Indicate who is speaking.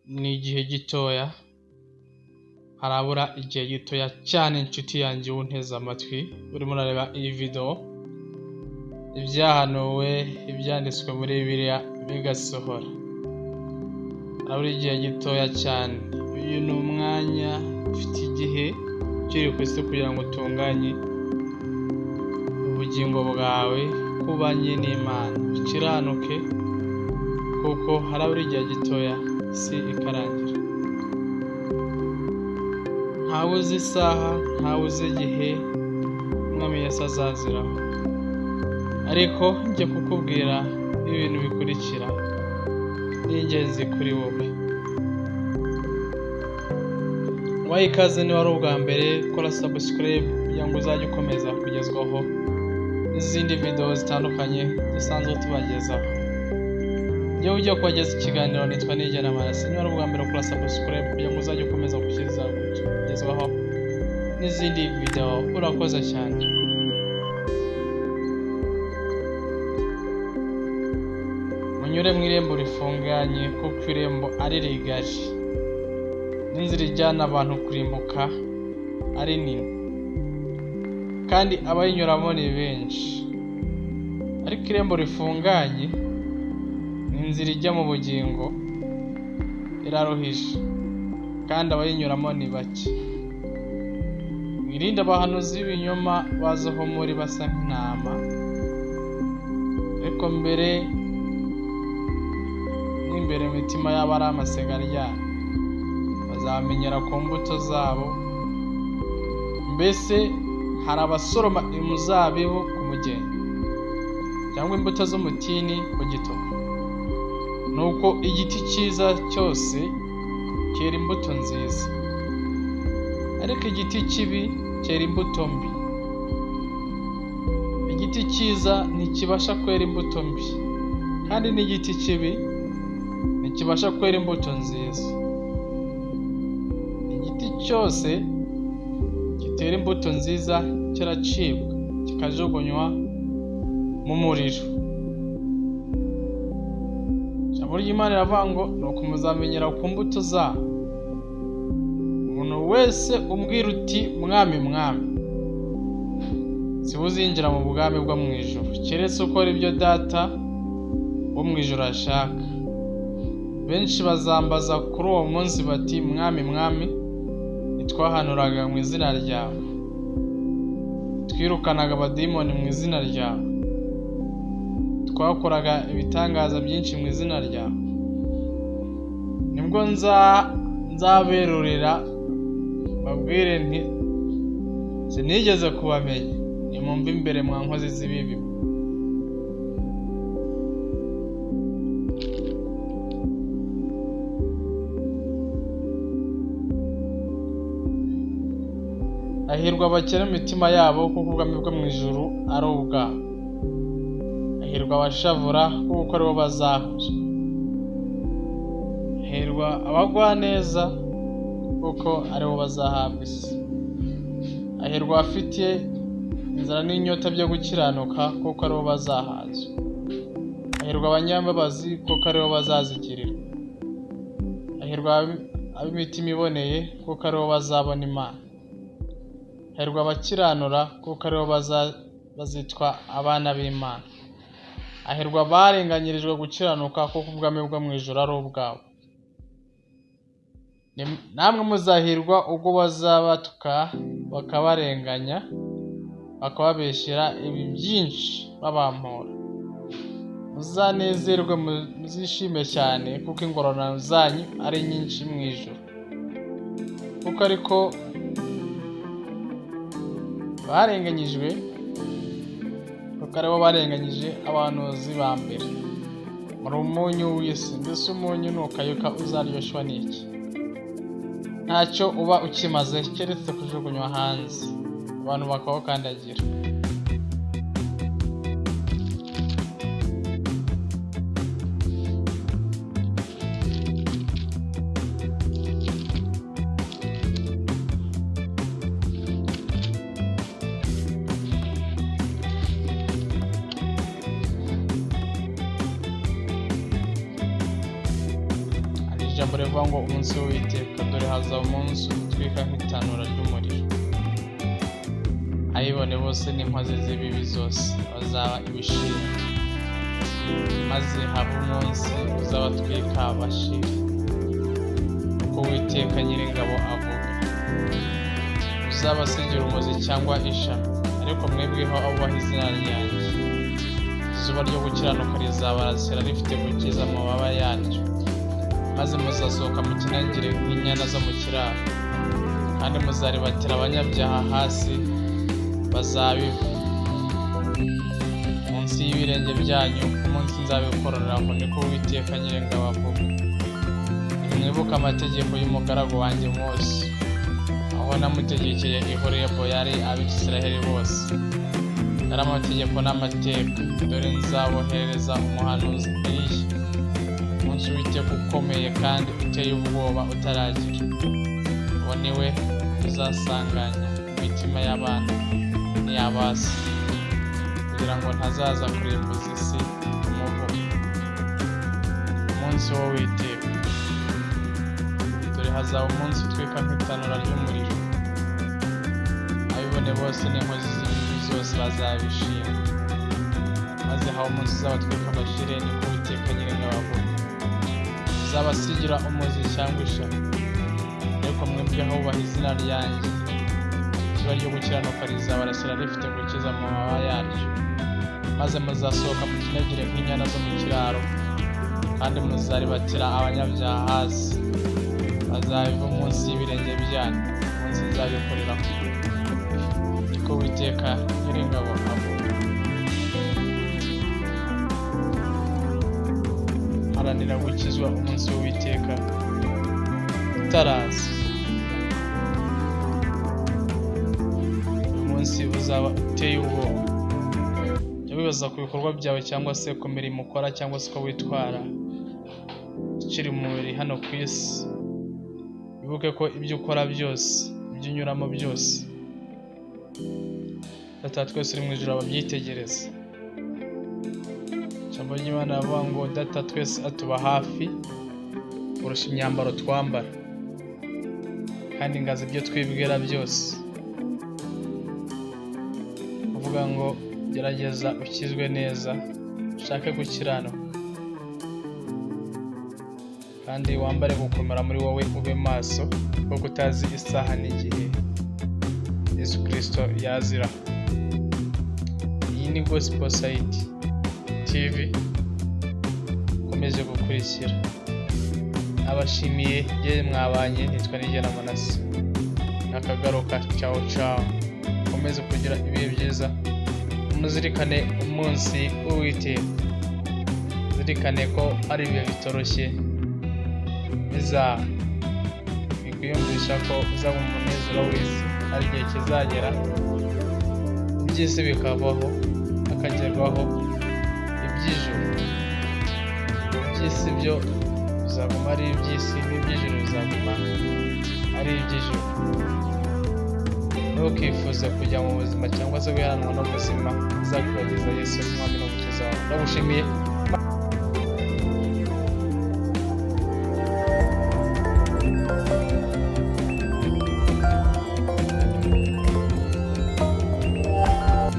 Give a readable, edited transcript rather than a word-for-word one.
Speaker 1: ni igihe gitoya, harabura igihe gitoya cyane inshuti yanjye unteze amatwi urimo urareba iyi video, ibyahanuwe ibyanditswe muri Bibiliya bigasohora. Harabura igihe gitoya cyane. Uyu ni umwanya ufite igihe kiri ku isi kugira ngo utunganye ubugingo bwawe kubanye n'Imana, ukiranuke kuko harabura igihe gitoya isi ikarangira. Ntawe uzi isaha, ntawe uzi igihe Umwami Yesu azaziraho, ariko njye kukubwira ibintu bikurikira ni ingenzi kuri wowe. Wayi ikaze niba ari ubwa mbere, kora subscribe kugira ngo uzajye ukomeza kugezwaho n'izindi video zitandukanye dusanzwe tubagezaho. Iyo ugiye kubageza ikiganiro nitwa Nigena Marasi, niba ari ubwa mbere kora subscribe kugira ngo uzajye ukomeza kugezwaho n'izindi video. Urakoze cyane. Munyure mu irembo rifunganye kuko irembo ari rigari, n'inzira ijyana abantu kurimbuka ari nini, kandi abayinyuramo ni benshi. Ariko irembo rifunganye n'inzira ijya mu bugingo iraruhije, kandi abayinyuramo ni bake. Mwirinde abahanuzi b'ibinyoma bazaho muri basa nk'intama, ariko mbere n'imbere mu mitima yabo ari amasegarya. Bazamenyera ku mbuto zabo. Mbese hari abasoroma umuzabibu ku mugeni, cyangwa imbuto z'umutini ku gitoki. Nuko igiti cyiza cyose cyera imbuto nziza, ariko igiti kibi cyera imbuto mbi. Igiti cyiza ntikibasha kwera imbuto mbi, kandi n'igiti kibi ntikibasha kwera imbuto nziza. Igiti cyose gitera imbuto nziza kiracibwa kikajugunywa mu muriro. Ijambo ry'Imana riravuga ngo nuko muzamenyera ku mbuto zabo. Umuntu wese umbwira uti mwami mwami, si uzinjira mu bwami bwo mu ijuru, keretse ukora ibyo Data wo mu ijuru ashaka. Benshi bazambaza kuri uwo munsi bati mwami mwami, ntitwahanuraga mu izina ryawe, twirukanaga abadimoni mu izina ryawe, twakoraga ibitangaza byinshi mu izina ryawe? Nibwo nzaberurira babwire nti sinigeze kubamenya, nimumve imbere mwa nkozi z'ibibi. Ahirwa abakene mu mitima yabo, kuko ubwami bwo mu ijuru ari ubwabo. Ahirwa abashavura, kuko ari bo bazahuzwa. Ahirwa abagwaneza, kuko ari bo bazahabwa isi. Ahirwa abafite inzara n'inyota byo gukiranuka, kuko ari bo bazahazwa. Ahirwa abanyambabazi, kuko ari bo bazazigirirwa. Ahirwa ab'imitima iboneye, kuko ari bo bazabona Imana. Ahirwa abakiranura, kuko ari bo bazitwa abana b'Imana. Ahirwa abarenganyirijwe gukiranuka, kuko ubwami bwo mu ijuru ari ubwabo. Namwe muzahirwa ubwo bazabatuka bakabarenganya, bakababeshyera ibi byinshi babampora. Muzanezerwe muzishime cyane, kuko ingororano zanyu ari nyinshi mu ijuru. Kuko ariko barenganyijwe, kuko aribo barenganyije abahanuzi ba mbere. Muri umunyu w'isi, mbese umunyu nukayuka uzaryoshwa n'iki? Ntacyo uba ukimaze keretse kujugunywa hanze, abantu bakawukandagira. ijambo rivuga ngo umunsi w'Uwiteka, dore hazaba umunsi utwika nk'itanura ry'umuriro. Abibone bose n'inkozi z'ibibi zose bazaba ibishimwa, maze haba umunsi uzabatwika bashire, uko Uwiteka Nyiringabo avuga. Uzabasigira umuzi cyangwa ishami, ariko mwebweho abubaha izina ryanjye. Izuba ryo gukiranuka rizabarasira rifite gukiza amababa yaryo, maze muzasohoka mu kinangire nk'inyana zo mu kiraro, kandi muzaribatira abanyabyaha hasi bazabiva munsi y'ibirenge byanyu, umunsi nzabikororeraho, niko Uwiteka Nyiringabo avuga. Nimwibuke amategeko y'umugaragu wanjye Mose, aho namutegekeye i Horebu yari Abisiraheli bose. Yari amategeko n'amateka. Dore nzaboherereza umuhanuzi Eliya, umunsi w'Uwiteka ukomeye kandi uteye ubwoba utaragira. Uwo ni we uzasanganya imitima y'abana n'iy'abasi, kugira ngo ntazaza kurimbuza isi umuvumo. Umunsi w'Uwiteka, dore hazaba umunsi utwika nk'itanura ry'umuriro. Abibone bose n'inkozi z'ibibi zose bazabishima, maze haba umunsi uzabatwika bashire, niko Uwiteka Nyiringabo avuga. Uzabasigira umuzi cyangwa ishami, ariko mwebweho abubaha izina ryanjye. Izuba ryo gukiranuka rizabarasira rifite gukiza amababa yaryo, maze muzasohoka mu kinegire nk'inyana zo mu kiraro, kandi muzaribatira abanyabyaha hasi bazabiva munsi y'ibirenge byanyu, umunsi nzabikoreraho, niko Uwiteka Nyiringabo avuga. Haranira gukizwa umunsi w'Uwiteka utaraza. Umunsi uzaba uteye ubwoba. Jya wibaza ku bikorwa byawe cyangwa se ku mirimo ukora cyangwa se uko witwara ukiri mu mubiri hano ku isi. Wibuke ko ibyo ukora byose, ibyo unyuramo byose, Data twese uri mu ijuru ababyitegereza. Ijambo ry'Imana rivuga ngo Data twese atuba hafi kurusha imyambaro twambara, kandi ngazi ibyo twibwira byose. Kuvuga ngo gerageza ukizwe neza, ushake gukiranuka, kandi wambare gukomera muri wowe, ube maso, kuko utazi isaha n'igihe Yesu Kristo yazira. Iyi ni Gospel Site TV ukomeje gukurikira. Abashimiye yewe mwabanye, nitwa Nigena Manase. Nakagaruka, ciao ciao. Ukomeze kugira ibihe byiza. Muzirikane umunsi w'Uwiteka. Zirikane ko ari ibihe bitoroshye bizaba. Bikwiyumvisha ko uzaba umunezero w'isi, hari igihe kizagera iby'isi bikavaho, hakagerwaho iby'ijuru. Iby'isi byo bizaguma ari iby'isi, n'iby'ijuru bizaguma ari iby'ijuru. Ntukifuze kujya mu buzima cyangwa se guheranwa n'ubuzima, uzakubageza Yesu nk'umwami n'umukiza wawe. Ndagushimiye.